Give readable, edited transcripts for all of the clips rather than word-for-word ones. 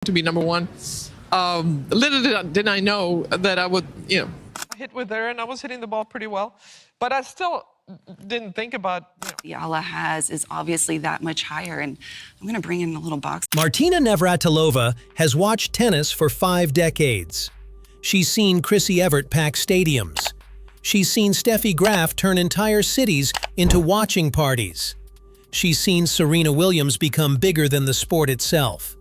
to be number one. Little did I know that I would, hit with her, and I was hitting the ball pretty well. But I still didn't think about, Eala has is obviously that much higher, and I'm going to bring in a little box. Martina Navratilova has watched tennis for 5 decades. She's seen Chrissy Evert pack stadiums. She's seen Steffi Graf turn entire cities into watching parties. She's seen Serena Williams become bigger than the sport itself.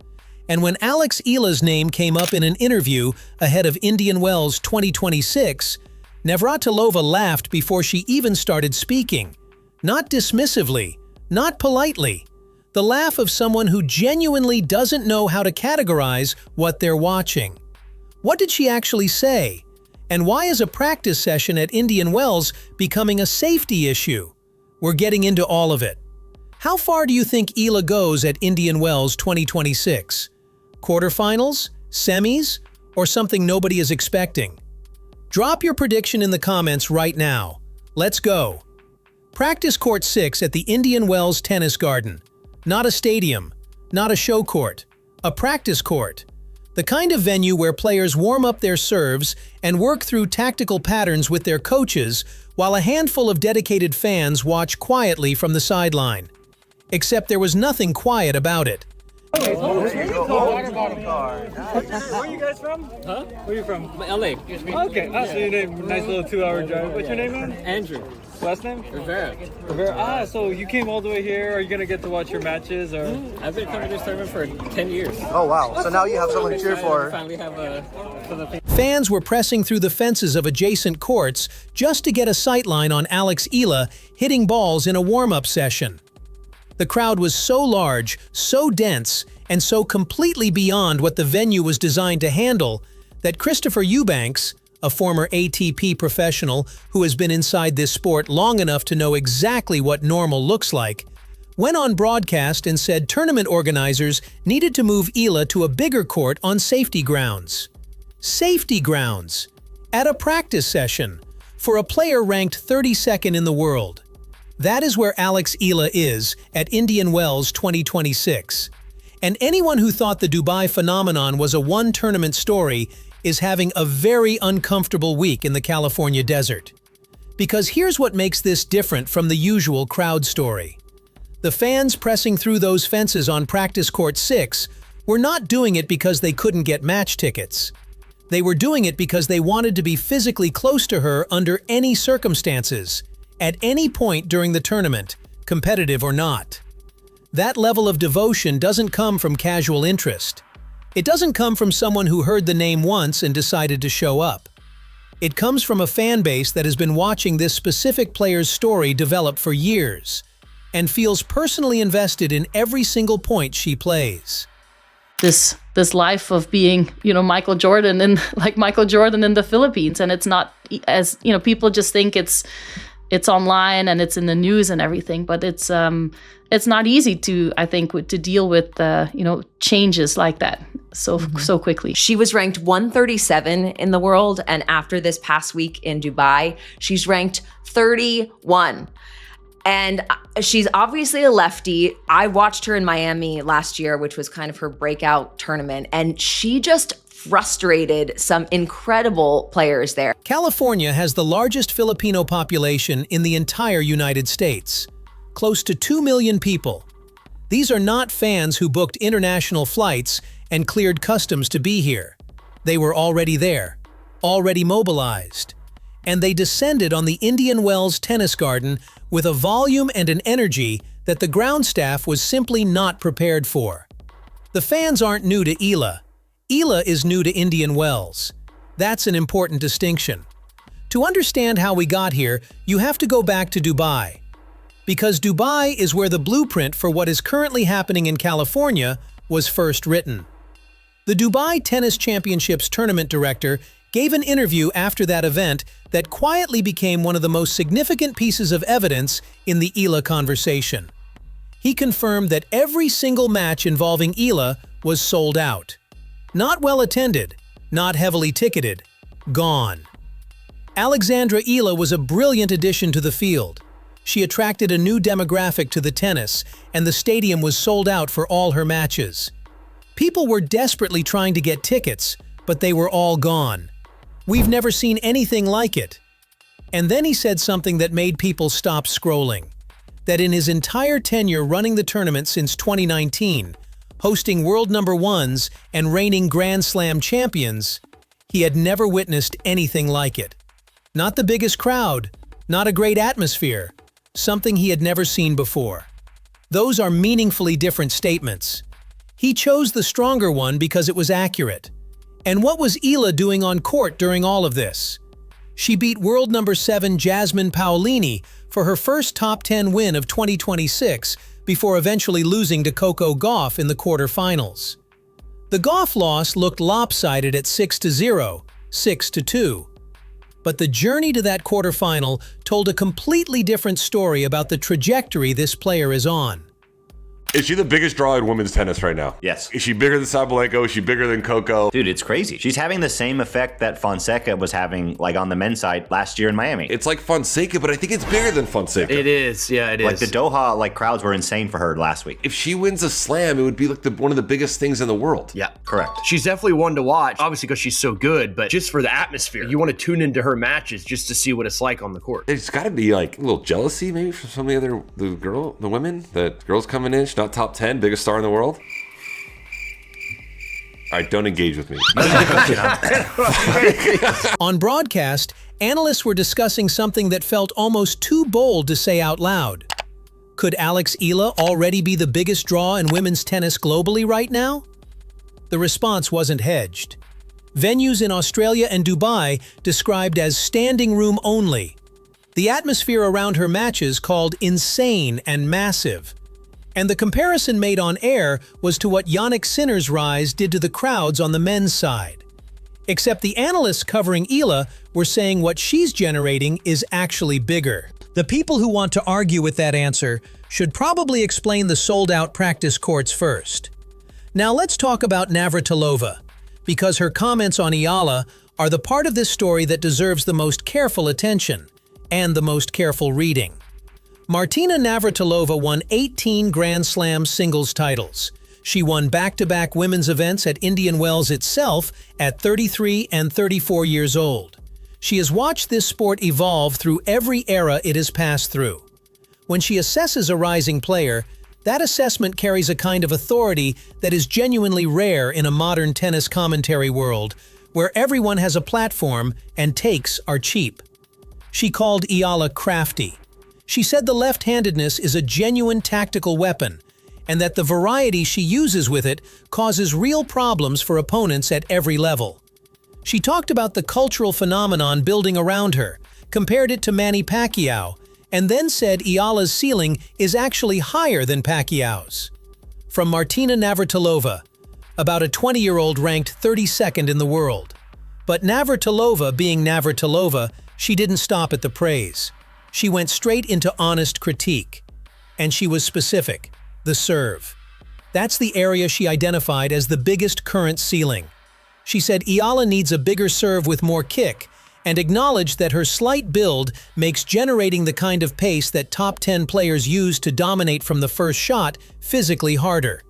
And when Alex Eala's name came up in an interview ahead of Indian Wells 2026, Navratilova laughed before she even started speaking. Not dismissively, not politely. The laugh of someone who genuinely doesn't know how to categorize what they're watching. What did she actually say? And why is a practice session at Indian Wells becoming a safety issue? We're getting into all of it. How far do you think Eala goes at Indian Wells 2026? Quarterfinals? Semis? Or something nobody is expecting? Drop your prediction in the comments right now. Let's go. Practice Court 6 at the Indian Wells Tennis Garden. Not a stadium, not a show court, a practice court. The kind of venue where players warm up their serves and work through tactical patterns with their coaches while a handful of dedicated fans watch quietly from the sideline. Except there was nothing quiet about it. Where are you guys from? Huh? Where are you from? LA. Okay, so your name, nice little 2-hour drive. What's your name, man? Andrew. Last name? Rivera. Rivera. So you came all the way here. Are you going to get to watch your matches? Or? I've been coming to this tournament for 10 years. Oh, wow. So now you have someone to cheer for. Finally have a Filipino. Fans were pressing through the fences of adjacent courts just to get a sightline on Alex Eala hitting balls in a warm-up session. The crowd was so large, so dense, and so completely beyond what the venue was designed to handle that Christopher Eubanks, a former ATP professional who has been inside this sport long enough to know exactly what normal looks like, went on broadcast and said tournament organizers needed to move Eala to a bigger court on safety grounds. Safety grounds! At a practice session, for a player ranked 32nd in the world. That is where Alex Eala is at Indian Wells 2026. And anyone who thought the Dubai phenomenon was a one-tournament story is having a very uncomfortable week in the California desert. Because here's what makes this different from the usual crowd story. The fans pressing through those fences on Practice Court 6 were not doing it because they couldn't get match tickets. They were doing it because they wanted to be physically close to her under any circumstances, at any point during the tournament, competitive or not. That level of devotion doesn't come from casual interest. It doesn't come from someone who heard the name once and decided to show up. It comes from a fan base that has been watching this specific player's story develop for years and feels personally invested in every single point she plays. This life of being, Michael Jordan in the Philippines, and it's not as, people just think it's online and it's in the news and everything, but it's not easy to, I think, to deal with changes like that so quickly. She was ranked 137 in the world, and after this past week in Dubai, she's ranked 31. And she's obviously a lefty. I watched her in Miami last year, which was kind of her breakout tournament, and she just frustrated some incredible players there. California has the largest Filipino population in the entire United States, close to 2 million people. These are not fans who booked international flights and cleared customs to be here. They were already there, already mobilized. And they descended on the Indian Wells Tennis Garden with a volume and an energy that the ground staff was simply not prepared for. The fans aren't new to Eala. Eala is new to Indian Wells. That's an important distinction. To understand how we got here, you have to go back to Dubai. Because Dubai is where the blueprint for what is currently happening in California was first written. The Dubai Tennis Championships tournament director gave an interview after that event that quietly became one of the most significant pieces of evidence in the Eala conversation. He confirmed that every single match involving Eala was sold out. Not well attended, not heavily ticketed, gone. Alexandra Eala was a brilliant addition to the field. She attracted a new demographic to the tennis, and the stadium was sold out for all her matches. People were desperately trying to get tickets, but they were all gone. We've never seen anything like it. And then he said something that made people stop scrolling. That in his entire tenure running the tournament since 2019, hosting world number ones and reigning Grand Slam champions, he had never witnessed anything like it. Not the biggest crowd, not a great atmosphere, something he had never seen before. Those are meaningfully different statements. He chose the stronger one because it was accurate. And what was Eala doing on court during all of this? She beat world number 7 Jasmine Paolini for her first top 10 win of 2026 before eventually losing to Coco Gauff in the quarterfinals. The Gauff loss looked lopsided at 6-0, 6-2. But the journey to that quarterfinal told a completely different story about the trajectory this player is on. Is she the biggest draw in women's tennis right now? Yes. Is she bigger than Sabalenka? Is she bigger than Coco? Dude, it's crazy. She's having the same effect that Fonseca was having, like, on the men's side last year in Miami. It's like Fonseca, but I think it's bigger than Fonseca. It is, yeah, it is. Like, the Doha, like, crowds were insane for her last week. If she wins a slam, it would be like one of the biggest things in the world. Yeah, Correct. she's definitely one to watch, obviously because she's so good, but just for the atmosphere. You want to tune into her matches just to see what it's like on the court. There's got to be like a little jealousy maybe from some of the women. That girls coming in, she's not top 10, biggest star in the world. All right, don't engage with me. On broadcast, analysts were discussing something that felt almost too bold to say out loud. Could Alex Eala already be the biggest draw in women's tennis globally right now? The response wasn't hedged. Venues in Australia and Dubai described as standing room only. The atmosphere around her matches called insane and massive. And the comparison made on air was to what Yannick Sinner's rise did to the crowds on the men's side. Except the analysts covering Eala were saying what she's generating is actually bigger. The people who want to argue with that answer should probably explain the sold-out practice courts first. Now let's talk about Navratilova, because her comments on Eala are the part of this story that deserves the most careful attention and the most careful reading. Martina Navratilova won 18 Grand Slam singles titles. She won back-to-back women's events at Indian Wells itself at 33 and 34 years old. She has watched this sport evolve through every era it has passed through. When she assesses a rising player, that assessment carries a kind of authority that is genuinely rare in a modern tennis commentary world, where everyone has a platform and takes are cheap. She called Eala crafty. She said the left-handedness is a genuine tactical weapon, and that the variety she uses with it causes real problems for opponents at every level. She talked about the cultural phenomenon building around her, compared it to Manny Pacquiao, and then said Eala's ceiling is actually higher than Pacquiao's. From Martina Navratilova, about a 20-year-old ranked 32nd in the world. But Navratilova being Navratilova, she didn't stop at the praise. She went straight into honest critique. And she was specific: the serve. That's the area she identified as the biggest current ceiling. She said Eala needs a bigger serve with more kick, and acknowledged that her slight build makes generating the kind of pace that top 10 players use to dominate from the first shot physically harder.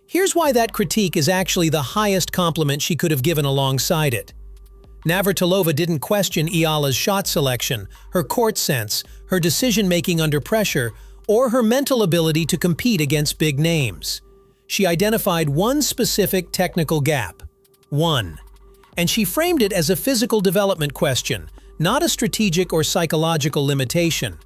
Here's why that critique is actually the highest compliment she could have given alongside it. Navratilova didn't question Eala's shot selection, her court sense, her decision-making under pressure, or her mental ability to compete against big names. She identified one specific technical gap. One. And she framed it as a physical development question, not a strategic or psychological limitation.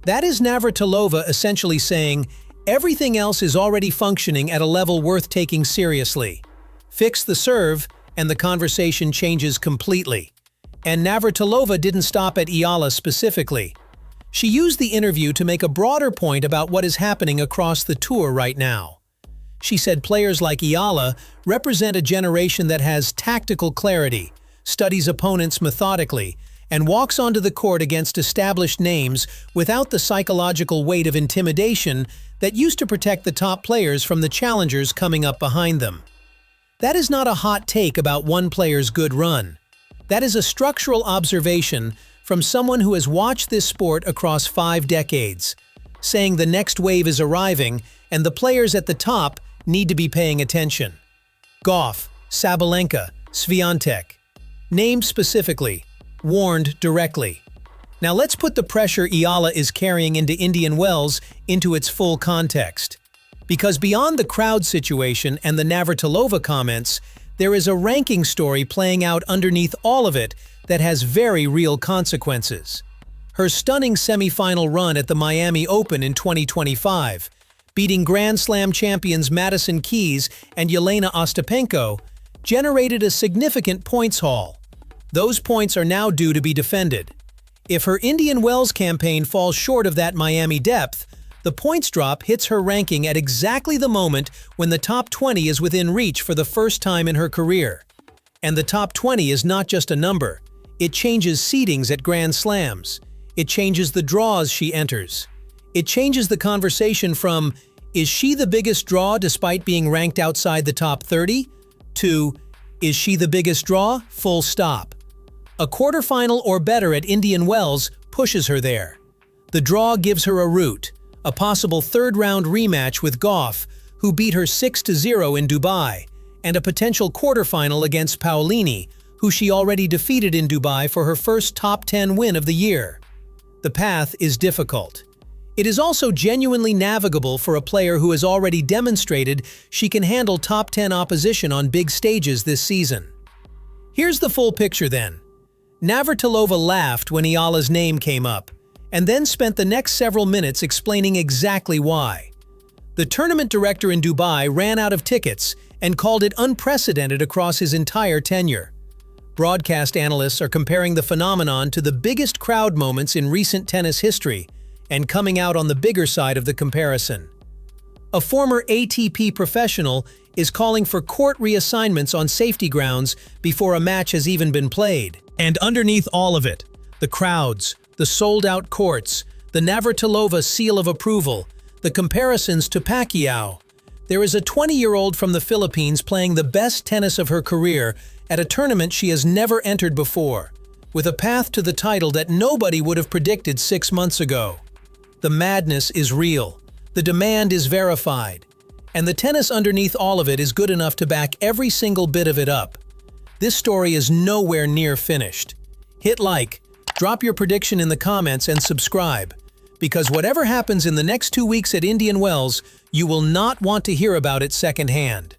That is Navratilova essentially saying, everything else is already functioning at a level worth taking seriously. Fix the serve, and the conversation changes completely. And Navratilova didn't stop at Eala specifically. She used the interview to make a broader point about what is happening across the tour right now. She said players like Eala represent a generation that has tactical clarity, studies opponents methodically, and walks onto the court against established names without the psychological weight of intimidation that used to protect the top players from the challengers coming up behind them. That is not a hot take about one player's good run. That is a structural observation from someone who has watched this sport across 5 decades, saying the next wave is arriving and the players at the top need to be paying attention. Goff, Sabalenka, Swiatek. Named specifically, warned directly. Now let's put the pressure Eala is carrying into Indian Wells into its full context. Because beyond the crowd situation and the Navratilova comments, there is a ranking story playing out underneath all of it that has very real consequences. Her stunning semifinal run at the Miami Open in 2025, beating Grand Slam champions Madison Keys and Yelena Ostapenko, generated a significant points haul. Those points are now due to be defended. If her Indian Wells campaign falls short of that Miami depth, the points drop hits her ranking at exactly the moment when the top 20 is within reach for the first time in her career. And the top 20 is not just a number. It changes seedings at Grand Slams. It changes the draws she enters. It changes the conversation from, is she the biggest draw despite being ranked outside the top 30? To, is she the biggest draw? Full stop. A quarterfinal or better at Indian Wells pushes her there. The draw gives her a route, a possible third-round rematch with Goff, who beat her 6-0 in Dubai, and a potential quarterfinal against Paolini, who she already defeated in Dubai for her first top 10 win of the year. The path is difficult. It is also genuinely navigable for a player who has already demonstrated she can handle top 10 opposition on big stages this season. Here's the full picture then. Navratilova laughed when Eala's name came up, and then spent the next several minutes explaining exactly why. The tournament director in Dubai ran out of tickets and called it unprecedented across his entire tenure. Broadcast analysts are comparing the phenomenon to the biggest crowd moments in recent tennis history and coming out on the bigger side of the comparison. A former ATP professional is calling for court reassignments on safety grounds before a match has even been played. And underneath all of it, the crowds, the sold-out courts, the Navratilova seal of approval, the comparisons to Pacquiao. There is a 20-year-old from the Philippines playing the best tennis of her career at a tournament she has never entered before, with a path to the title that nobody would have predicted 6 months ago. The madness is real, the demand is verified, and the tennis underneath all of it is good enough to back every single bit of it up. This story is nowhere near finished. Hit like, drop your prediction in the comments and subscribe, because whatever happens in the next 2 weeks at Indian Wells, you will not want to hear about it secondhand.